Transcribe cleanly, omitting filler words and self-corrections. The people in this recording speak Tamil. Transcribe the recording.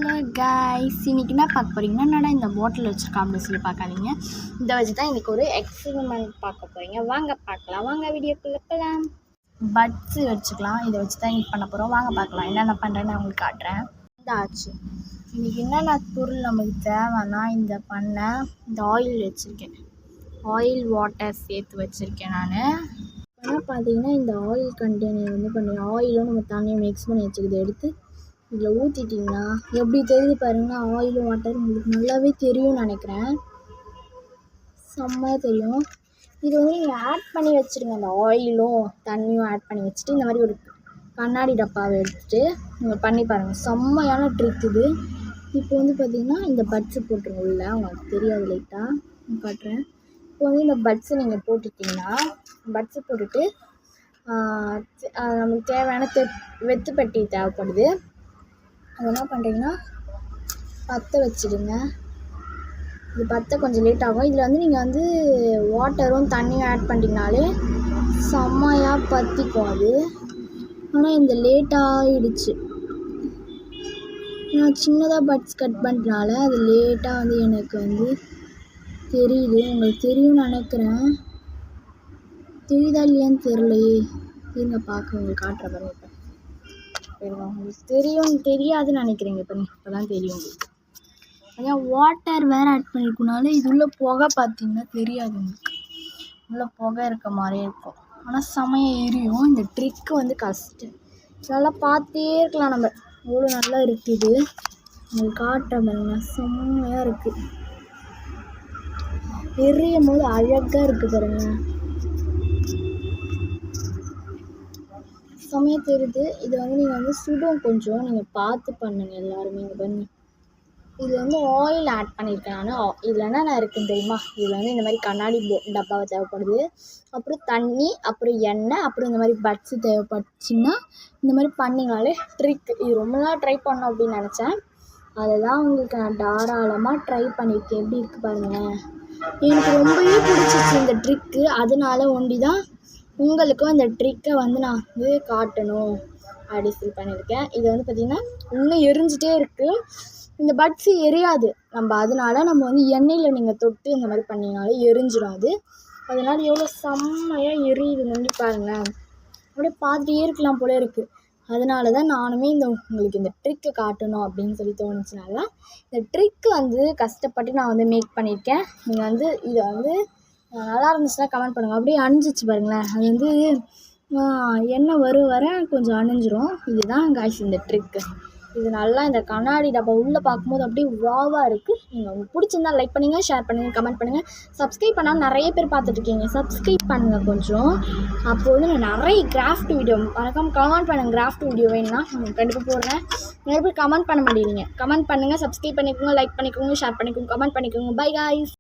ஹலோ காய்ஸ், இன்றைக்கி என்ன பார்க்க போகிறீங்கன்னா, என்னடா இந்த பாட்டில் வச்சுருக்கா அப்படின்னு சொல்லி பார்க்காதீங்க. இதை வச்சு தான் இன்றைக்கி ஒரு எக்ஸ்பெரிமெண்ட் பார்க்க போகிறீங்க. வாங்க பார்க்கலாம், வாங்க வீடியோக்குள்ளே போகலாம். பட்ஸு வச்சுக்கலாம், இதை வச்சு தான் பண்ண போகிறோம். வாங்க பார்க்கலாம் என்னென்ன பண்ணுறேன்னு நான் உங்களுக்கு காட்டுறேன். இந்த ஆச்சு இன்றைக்கி என்னென்ன பொருள் நமக்கு தேவைன்னா, இந்த ஆயில் வச்சுருக்கேன், ஆயில் வாட்டர் சேர்த்து வச்சுருக்கேன் நான். ஆனால் பார்த்தீங்கன்னா இந்த ஆயில் கண்டெய்னர் ஆயிலும் நம்ம தண்ணியும் மிக்ஸ் பண்ணி வச்சுக்கிது எடுத்து இதில் ஊற்றிட்டிங்கன்னா எப்படி தெரியுது பாருங்கன்னா, ஆயிலும் வாட்டர் உங்களுக்கு நல்லாவே தெரியும்னு நினைக்கிறேன். செம்மையாக தெரியும். இது நீங்கள் ஆட் பண்ணி வச்சுருங்க. அந்த ஆயிலும் தண்ணியும் ஆட் பண்ணி வச்சுட்டு இந்த மாதிரி ஒரு கண்ணாடி டப்பாவை எடுத்துகிட்டு நீங்கள் பண்ணி பாருங்கள். செம்மையான ட்ரிக் இது. இப்போ பார்த்திங்கன்னா இந்த பட்ஸு போட்டுருங்க உள்ள, உங்களுக்கு தெரியாது லைட்டாக காட்டுறேன். இப்போ இந்த பட்ஸை நீங்கள் போட்டுட்டிங்கன்னா, பட்ஸு போட்டுட்டு நமக்கு தேவையான வெத்துப்பட்டி தேவைப்படுது. அது என்ன பண்ணுறீங்கன்னா பற்ற வச்சுடுங்க. இது பற்ற கொஞ்சம் லேட் ஆகும். இதில் நீங்கள் வாட்டரும் தண்ணியும் ஆட் பண்ணிட்டீங்கனாலே செம்மையாக பற்றிக்கும் அது. ஆனால் இந்த லேட் ஆகிடுச்சு. நான் சின்னதாக பட்ஸ் கட் பண்ணுறதுனால அது லேட்டாக எனக்கு தெரியுது. உங்களுக்கு தெரியும்னு நினைக்கிறேன். தெரியுதா இல்லையான்னு தெரியலையே. இருங்க பார்க்க உங்களுக்கு காட்டுற பாருங்க. உங்களுக்கு தெரியாதுன்னு நினைக்கிறீங்க. இப்போ தான் தெரியும் உங்களுக்கு. அதான் வாட்டர் வேறு ஆட் பண்ணியிருக்கனால இது உள்ள புகை பார்த்தீங்கன்னா தெரியாது உங்களுக்கு. உள்ள புகை இருக்க மாதிரியே இருக்கும். ஆனால் செமையாக எரியும். இந்த ட்ரிக்கு கஷ்டம். நல்லா பார்த்தே இருக்கலாம் நம்ம. எவ்வளோ நல்லா இருக்குது உங்களுக்கு காட்டுற பாருங்க. செம்மையாக இருக்குது. எரியும் போது அழகாக இருக்குது பாருங்க. செம்மையாக தெரியுது. இது நீங்கள் சுடும் கொஞ்சம். நீங்கள் பார்த்து பண்ணுங்கள் எல்லாருமே. இங்கே பண்ணி இதில் ஆயில் ஆட் பண்ணியிருக்கேன் நான். இதில் என்னென்ன இருக்குதுன்னு தெரியுமா? இதில் இந்த மாதிரி கண்ணாடி டப்பாவை தேவைப்படுது, அப்புறம் தண்ணி, அப்புறம் எண்ணெய், அப்புறம் இந்த மாதிரி பட்ஸு தேவைப்பட்டுச்சின்னா இந்த மாதிரி பண்ணிங்கனாலே ட்ரிக். இது ரொம்ப நாள் ட்ரை பண்ணோம் அப்படின்னு நினச்சேன். அதெல்லாம் உங்களுக்கு நான் தாராளமாக ட்ரை பண்ணியிருக்கேன். எப்படி இருக்குது பாருங்களேன். எனக்கு ரொம்பவே பிடிச்சிச்சு இந்த ட்ரிக்கு. அதனால ஒண்டி தான் உங்களுக்கும் இந்த ட்ரிக்கை நான் காட்டணும் அப்படி ஃபீல் பண்ணியிருக்கேன். இது பார்த்திங்கன்னா இன்னும் எரிஞ்சிட்டே இருக்குது. இந்த பட்ஸு எரியாது. அதனால நம்ம எண்ணெயில் நீங்கள் தொட்டு இந்த மாதிரி பண்ணிங்கனாலே எரிஞ்சிடும் அது. அதனால் எவ்வளோ செம்மையாக எரியுது நம்பி பாருங்களேன். அப்படியே பார்த்துட்டே இருக்கலாம் போல இருக்குது. அதனால தான் நானுமே உங்களுக்கு இந்த ட்ரிக்கை காட்டணும் அப்படின்னு சொல்லி தோணுச்சுனால இந்த ட்ரிக்கு கஷ்டப்பட்டு நான் மேக் பண்ணியிருக்கேன். நீங்கள் இதை நல்லா இருந்துச்சுன்னா கமெண்ட் பண்ணுங்கள். அப்படியே அணிஞ்சிச்சு பாருங்களேன். அது எண்ணெய் வர கொஞ்சம் அணிஞ்சிரும். இதுதான் காய்ஸ் இந்த ட்ரிக்கு. இது நல்லா இந்த கண்ணாடி டப்பா உள்ளே பார்க்கும்போது அப்படியே வாவாக இருக்குது. நீங்கள் உங்களுக்கு பிடிச்சிருந்தா லைக் பண்ணுங்கள், ஷேர் பண்ணுங்கள், கமெண்ட் பண்ணுங்கள். சப்ஸ்கிரைப் பண்ணால் நிறைய பேர் பார்த்துட்ருக்கீங்க. சப்ஸ்கிரைப் பண்ணுங்கள் கொஞ்சம். அப்போது நான் நிறைய கிராஃப்ட் வீடியோ மறக்காமல் கமெண்ட் பண்ணுங்கள். கிராஃப்ட் வீடியோ வேணும்னா கண்டிப்பாக போடுறேன். நிறைய பேர் கமெண்ட் பண்ண மாட்டேங்கிறீங்க. கமெண்ட் பண்ணுங்கள், சப்ஸ்கிரைப் பண்ணிக்கோங்க, லைக் பண்ணிக்கோங்க, ஷேர் பண்ணிக்கோங்க, கமெண்ட் பண்ணிக்கோங்க. By guys.